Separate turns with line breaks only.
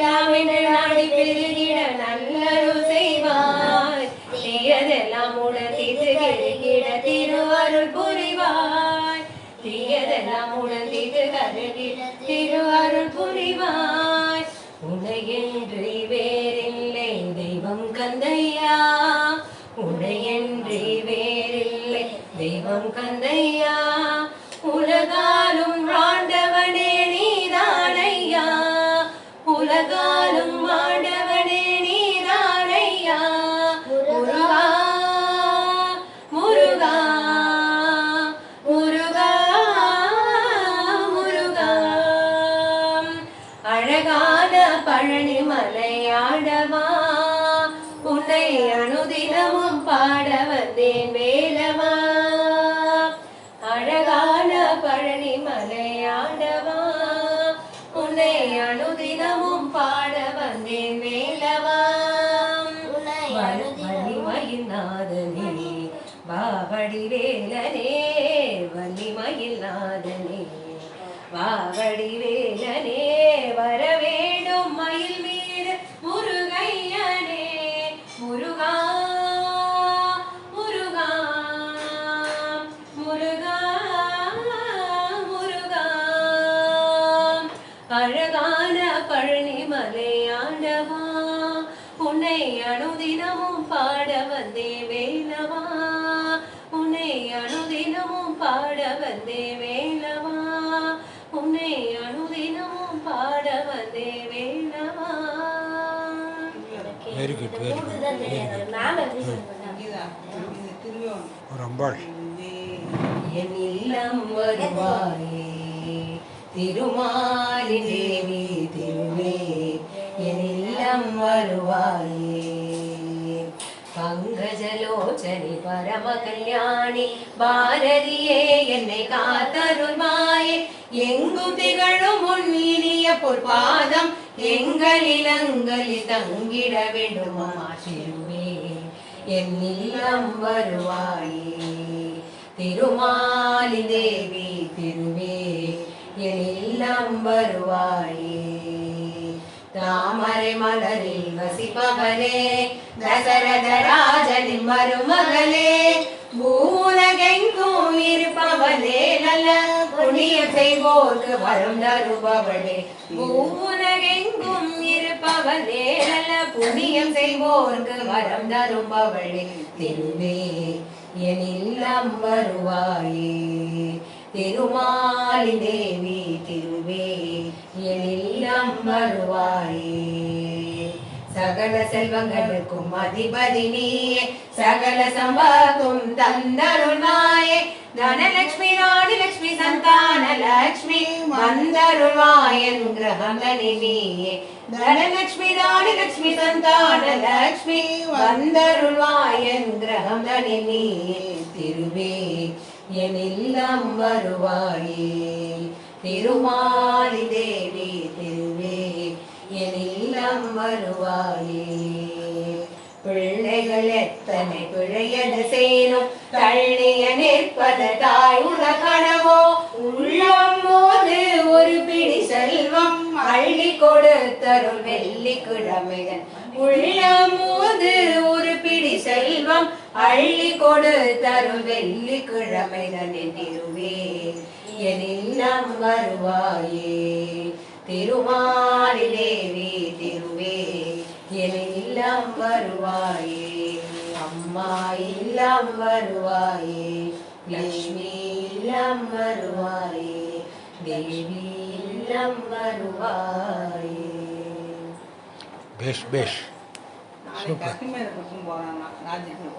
எல்லாம் என்று நாடி பெருகிட நல்லருள் செய்வாய் தீயதெல்லாம் உணர்த்திட்டு கருகிட திருவருள் புரிவாய் தீயதெல்லாம் உணர்த்திட்டு கருகிட திருவருள் புரிவாய் உன்னையன்றி வேறில்லை தெய்வம் கந்தையா உன்னையன்றி வேறில்லை தெய்வம் கந்தையா உலகாலும் ஆண்டவனே நீதானையா உலகாலும் ஆண்டவனே நீதானையா முருகா முருகா முருகா முருகா அழகான பழனி மலையாடவா உன்னை அனுதினமும் பாட வந்தேன் வேலவா அழகான பழனி மலையாடவா உன்னை அனுதினமும் பாட வந்தேன் வேலவா வலிமையில் நாதனே வாவடி வேலனே வலிமையில் நாதனே வாவடி வேலனே வரவேண்டும் மயில் வீடு முருகையனே முருகா முருகா முருகா முருகா அழகான பழனி மலையாண்டவா உன்னை அனுதினமும் பாட வந்தே வேலவா உன்னை அனுதினமும் பாட வந்தே வேலவா உன்னை அனுதினமும் பாட வந்தே வேலவா
வெரி குட் ஒரு அம்பாள்
என் இல்லம் வருவாயே திருமாலி தேவி திருவே என் இல்லம் வருவாயே பங்கஜலோச்சனி பரம கல்யாணி பாரதியே என்னை காத்தருள்வாயே எங்கும் திகழும் உன் இனிய பொற்பாதம் எங்களிலங்களில் தங்கிட வேண்டுமா திருவே என் இல்லம் வருவாயே திருமாலி தேவி திருவே என் இல்லம் வருவாயே தாமரை மலரில் வசிப்பவனே தசரத ராஜனின் மருமகளே பூலகெங்கும் இருப்பவளே நல்ல புண்ணியம் செய்வோர்க்கு வரம் தருபவளே பூலகெங்கும் இருப்பவளே நல்ல புண்ணியம் செய்வோர்க்கு வரம் தருபவளே திருவே என் இல்லம் வருவாயே திருமாலி தேவி திருவே என் இல்லம் வருவாயே சகல செல்வங்களுக்கும் அதிபதி நீயே சகல சம்பத்தும் தந்தருள்வாயே தனலட்சுமி ராணிலட்சுமி சந்தான லட்சுமி வந்தருள்வாயன் கிரகமணி நீயே தனலட்சுமி ராணிலட்சுமி சந்தான லட்சுமி வந்தருள்வாயன் கிரகமணி நீயே திருவே என் இல்லம் வருவாயே திருமாலி தேவி திருவே என் இல்லம் வருவாயே பிள்ளைகள் எத்தனை பிழையது செய்யணும் தள்ளிய நிற்பது தாய் உள்ள கனவோ உள்ளம் போது ஒரு பிடி செல்வம் அள்ளி கொடுத்தருள் வெள்ளிக்கிழமைகள் உள்ளம் போது ஒரு பிடி செல்வம் அள்ளி கொடுத்தருள் வெள்ளிக்கிழமைகள் திருவே என் இல்லம் வருவாயே திருமாலி தேவி திருவே என் இல்லம் வருவாயே அம்மா இல்லம் வருவாயே லட்சுமி இல்லம் வருவாயே தேவி இல்லம் வருவாயே
பேஷ் பேஷ் சூப்பர்
கஷ்டமே இருக்கும் போகிறாங்க ராஜ்யத்தில்